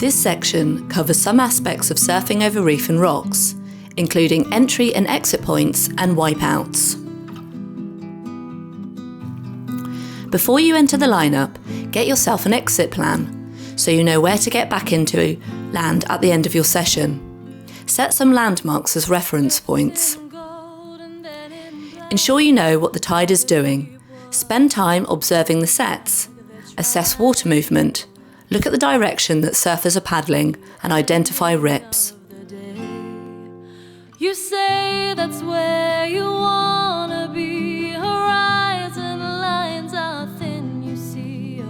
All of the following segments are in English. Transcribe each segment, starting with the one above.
This section covers some aspects of surfing over reef and rocks, including entry and exit points and wipeouts. Before you enter the lineup, get yourself an exit plan so you know where to get back into land at the end of your session. Set some landmarks as reference points. Ensure you know what the tide is doing. Spend time observing the sets. Assess water movement. Look at the direction that surfers are paddling and identify rips. You say that's where you wanna be. Horizon lines are thin, you see.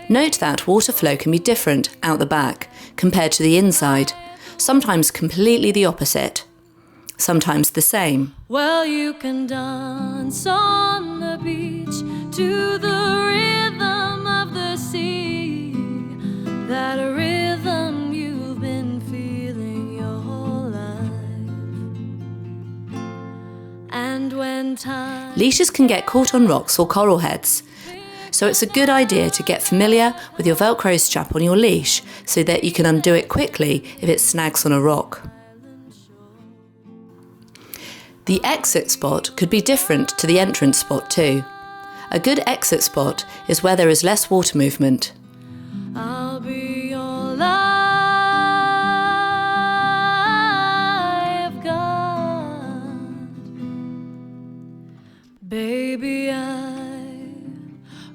Note that water flow can be different out the back compared to the inside, sometimes completely the opposite, sometimes the same. Well, you can dance on the beach to the rhythm of the sea, that rhythm you've been feeling your whole life. And when time... Leashes can get caught on rocks or coral heads, so it's a good idea to get familiar with your Velcro strap on your leash so that you can undo it quickly if it snags on a rock. The exit spot could be different to the entrance spot too. A good exit spot is where there is less water movement. I'll be your lifeguard. Baby, I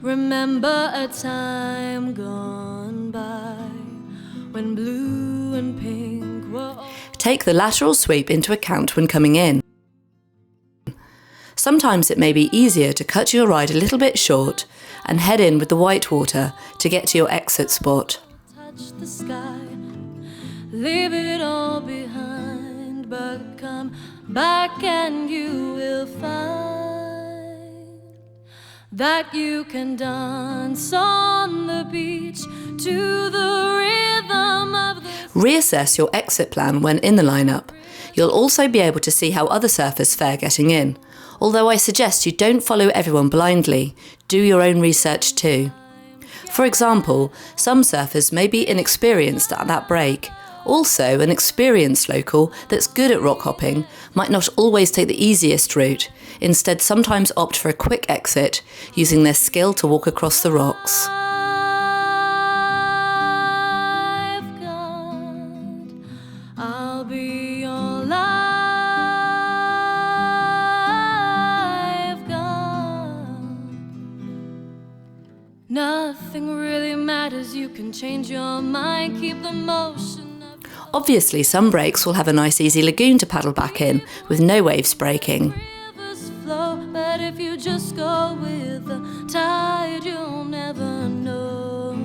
remember a time gone by when blue and pink were... Take the lateral sweep into account when coming in. Sometimes it may be easier to cut your ride a little bit short and head in with the white water to get to your exit spot. Touch the sky, leave it all behind, but come back and you will find that you can dance on the beach to the rhythm of the... Reassess your exit plan when in the lineup. You'll also be able to see how other surfers fare getting in, although I suggest you don't follow everyone blindly. Do your own research too. For example, some surfers may be inexperienced at that break. Also, an experienced local that's good at rock hopping might not always take the easiest route, instead sometimes opt for a quick exit, using their skill to walk across the rocks. I'll be your lifeguard. Nothing really matters, you can change your mind, keep the motion. Obviously, some breaks will have a nice easy lagoon to paddle back in, with no waves breaking. Rivers flow, but if you just go with the tide, you'll never know.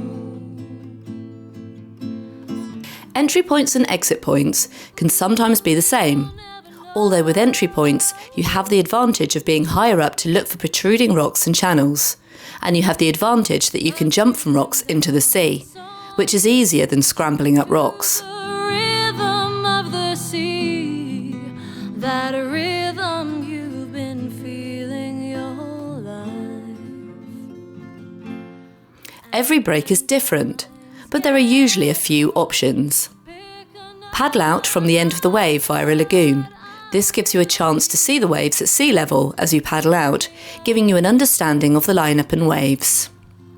Entry points and exit points can sometimes be the same, although with entry points you have the advantage of being higher up to look for protruding rocks and channels, and you have the advantage that you can jump from rocks into the sea, which is easier than scrambling up rocks. That rhythm you've been feeling your whole life. Every break is different, but there are usually a few options. Paddle out from the end of the wave via a lagoon. This gives you a chance to see the waves at sea level as you paddle out, giving you an understanding of the lineup and waves.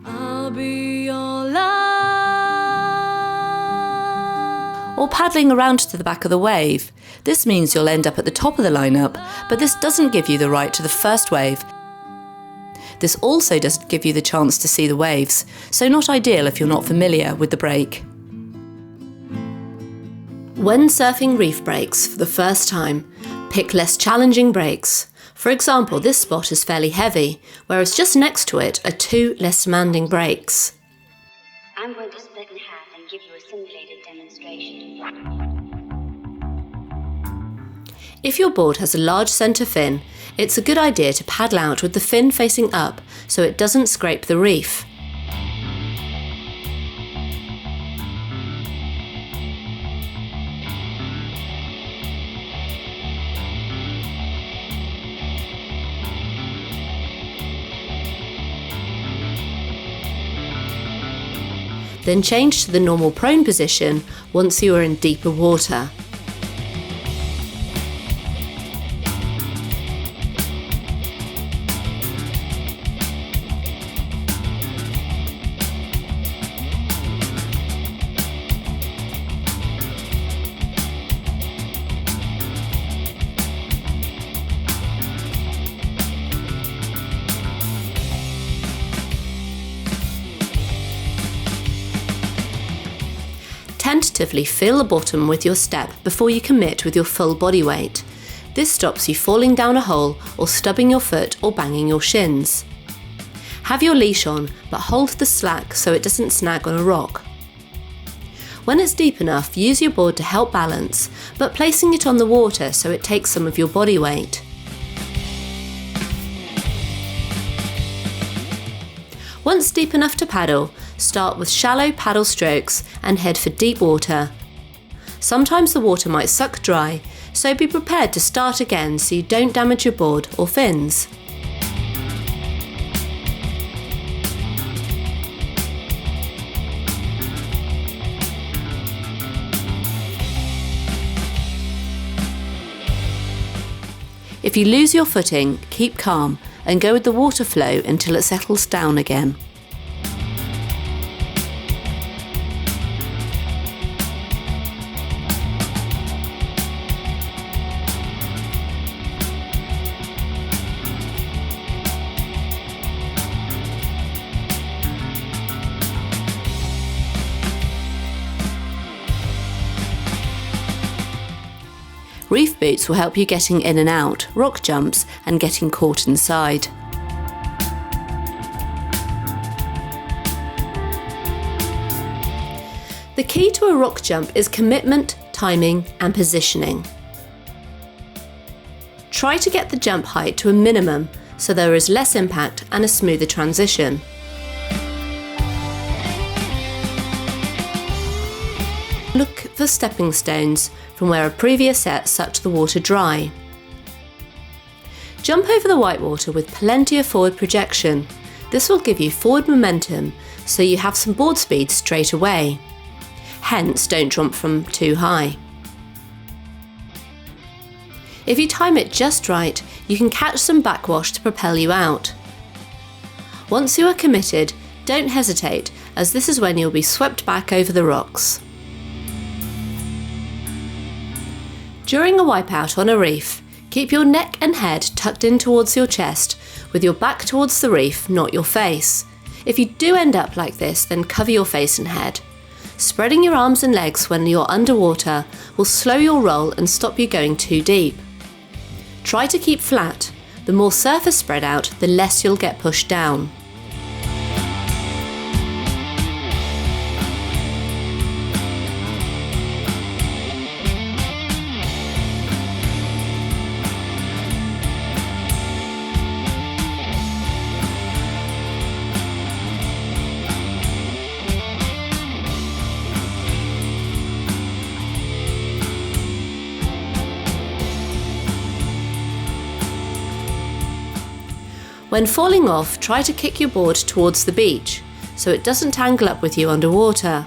I'll be your life. Or paddling around to the back of the wave. This means you'll end up at the top of the lineup, but this doesn't give you the right to the first wave. This also doesn't give you the chance to see the waves, so not ideal if you're not familiar with the break. When surfing reef breaks for the first time, pick less challenging breaks. For example, this spot is fairly heavy, whereas just next to it are two less demanding breaks. I'm going to split in half and give you a simulated demonstration. If your board has a large centre fin, it's a good idea to paddle out with the fin facing up so it doesn't scrape the reef. Then change to the normal prone position once you are in deeper water. Tentatively feel the bottom with your step before you commit with your full body weight. This stops you falling down a hole or stubbing your foot or banging your shins. Have your leash on, but hold the slack so it doesn't snag on a rock. When it's deep enough, use your board to help balance, but placing it on the water so it takes some of your body weight. Once deep enough to paddle, start with shallow paddle strokes and head for deep water. Sometimes the water might suck dry, so be prepared to start again so you don't damage your board or fins. If you lose your footing, keep calm and go with the water flow until it settles down again. Reef boots will help you getting in and out, rock jumps and getting caught inside. The key to a rock jump is commitment, timing and positioning. Try to get the jump height to a minimum so there is less impact and a smoother transition. Look for stepping stones from where a previous set sucked the water dry. Jump over the whitewater with plenty of forward projection. This will give you forward momentum so you have some board speed straight away. Hence, don't jump from too high. If you time it just right, you can catch some backwash to propel you out. Once you are committed, don't hesitate, as this is when you'll be swept back over the rocks. During a wipeout on a reef, keep your neck and head tucked in towards your chest, with your back towards the reef, not your face. If you do end up like this, then cover your face and head. Spreading your arms and legs when you're underwater will slow your roll and stop you going too deep. Try to keep flat. The more surface spread out, the less you'll get pushed down. When falling off, try to kick your board towards the beach so it doesn't tangle up with you underwater.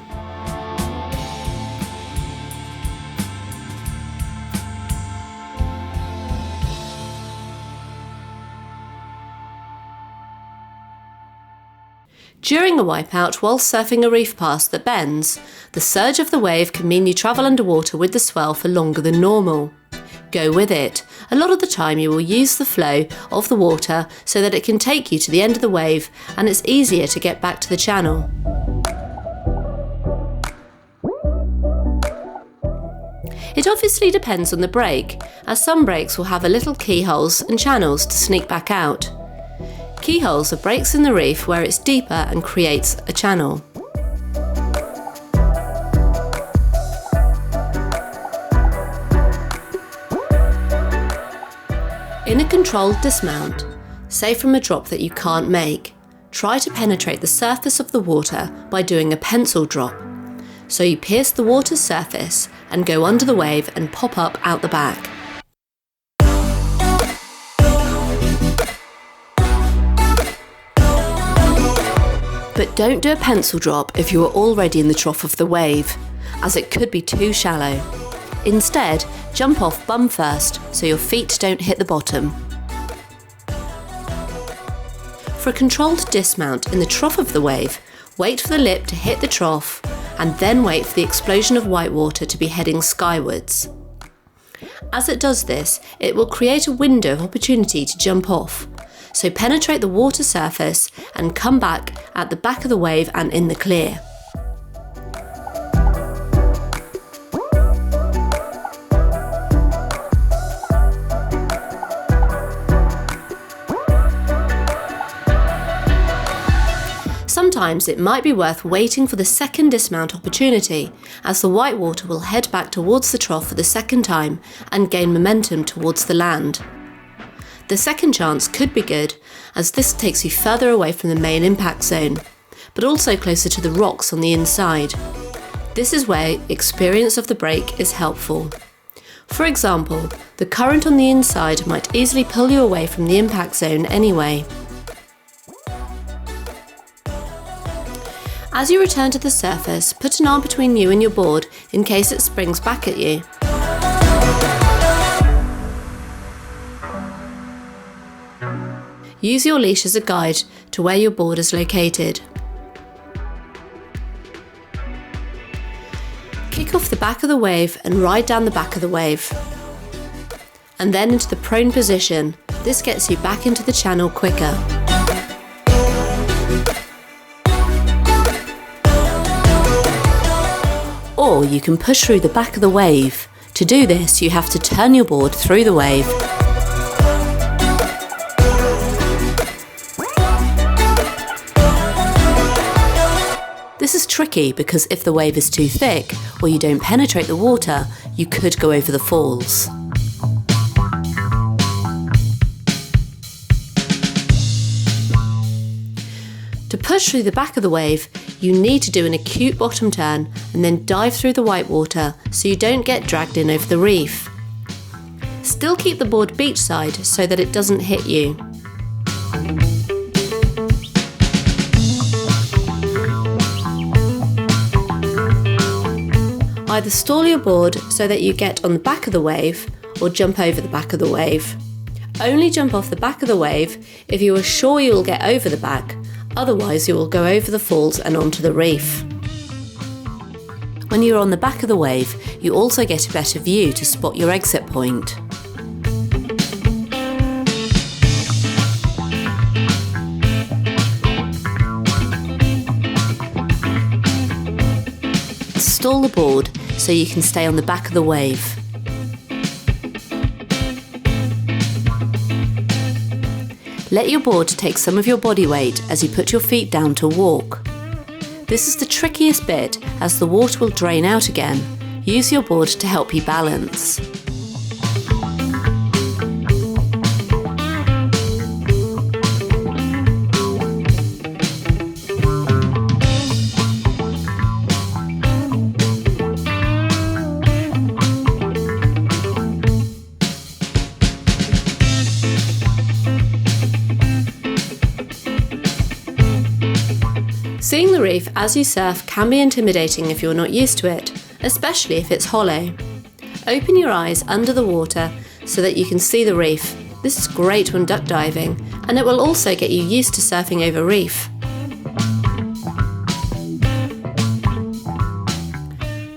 During a wipeout while surfing a reef pass that bends, the surge of the wave can mean you travel underwater with the swell for longer than normal. Go with it. A lot of the time you will use the flow of the water so that it can take you to the end of the wave and it's easier to get back to the channel. It obviously depends on the break, as some breaks will have a little keyholes and channels to sneak back out. Keyholes are breaks in the reef where it's deeper and creates a channel. In a controlled dismount, say from a drop that you can't make, try to penetrate the surface of the water by doing a pencil drop. So you pierce the water's surface and go under the wave and pop up out the back. But don't do a pencil drop if you are already in the trough of the wave, as it could be too shallow. Instead, jump off bum first so your feet don't hit the bottom. For a controlled dismount in the trough of the wave, wait for the lip to hit the trough and then wait for the explosion of whitewater to be heading skywards. As it does this, it will create a window of opportunity to jump off. So penetrate the water surface and come back at the back of the wave and in the clear. Sometimes it might be worth waiting for the second dismount opportunity, as the whitewater will head back towards the trough for the second time and gain momentum towards the land. The second chance could be good, as this takes you further away from the main impact zone, but also closer to the rocks on the inside. This is where experience of the break is helpful. For example, the current on the inside might easily pull you away from the impact zone anyway. As you return to the surface, put an arm between you and your board in case it springs back at you. Use your leash as a guide to where your board is located. Kick off the back of the wave and ride down the back of the wave. And then into the prone position. This gets you back into the channel quicker. Or you can push through the back of the wave. To do this, you have to turn your board through the wave. This is tricky because if the wave is too thick or you don't penetrate the water, you could go over the falls. To push through the back of the wave, you need to do an acute bottom turn and then dive through the whitewater so you don't get dragged in over the reef. Still keep the board beachside so that it doesn't hit you. Either stall your board so that you get on the back of the wave or jump over the back of the wave. Only jump off the back of the wave if you are sure you will get over the back, otherwise you will go over the falls and onto the reef. When you are on the back of the wave, you also get a better view to spot your exit point. Stall the board so you can stay on the back of the wave. Let your board take some of your body weight as you put your feet down to walk. This is the trickiest bit as the water will drain out again. Use your board to help you balance. Seeing the reef as you surf can be intimidating if you're not used to it, especially if it's hollow. Open your eyes under the water so that you can see the reef. This is great when duck diving, and it will also get you used to surfing over reef.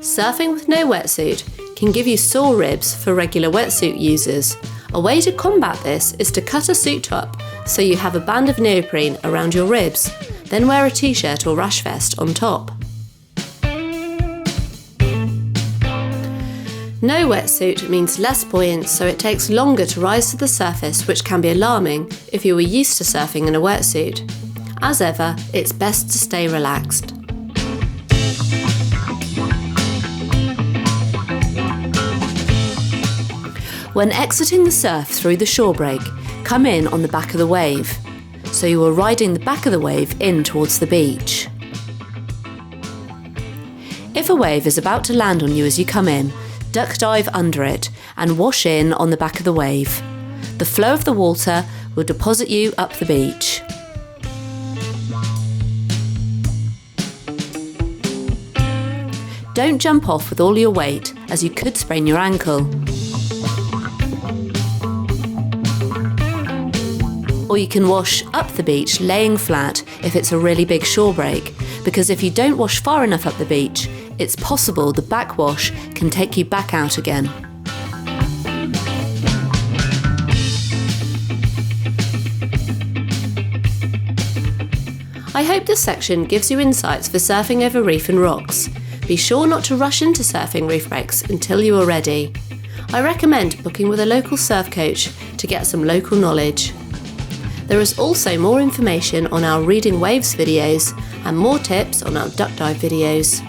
Surfing with no wetsuit can give you sore ribs for regular wetsuit users. A way to combat this is to cut a suit up so you have a band of neoprene around your ribs. Then wear a t-shirt or rash vest on top. No wetsuit means less buoyant, so it takes longer to rise to the surface, which can be alarming if you were used to surfing in a wetsuit. As ever, it's best to stay relaxed. When exiting the surf through the shore break, come in on the back of the wave. So you are riding the back of the wave in towards the beach. If a wave is about to land on you as you come in, duck dive under it and wash in on the back of the wave. The flow of the water will deposit you up the beach. Don't jump off with all your weight, as you could sprain your ankle. Or you can wash up the beach laying flat if it's a really big shore break, because if you don't wash far enough up the beach, it's possible the backwash can take you back out again. I hope this section gives you insights for surfing over reef and rocks. Be sure not to rush into surfing reef breaks until you are ready. I recommend booking with a local surf coach to get some local knowledge. There is also more information on our Reading Waves videos and more tips on our duck dive videos.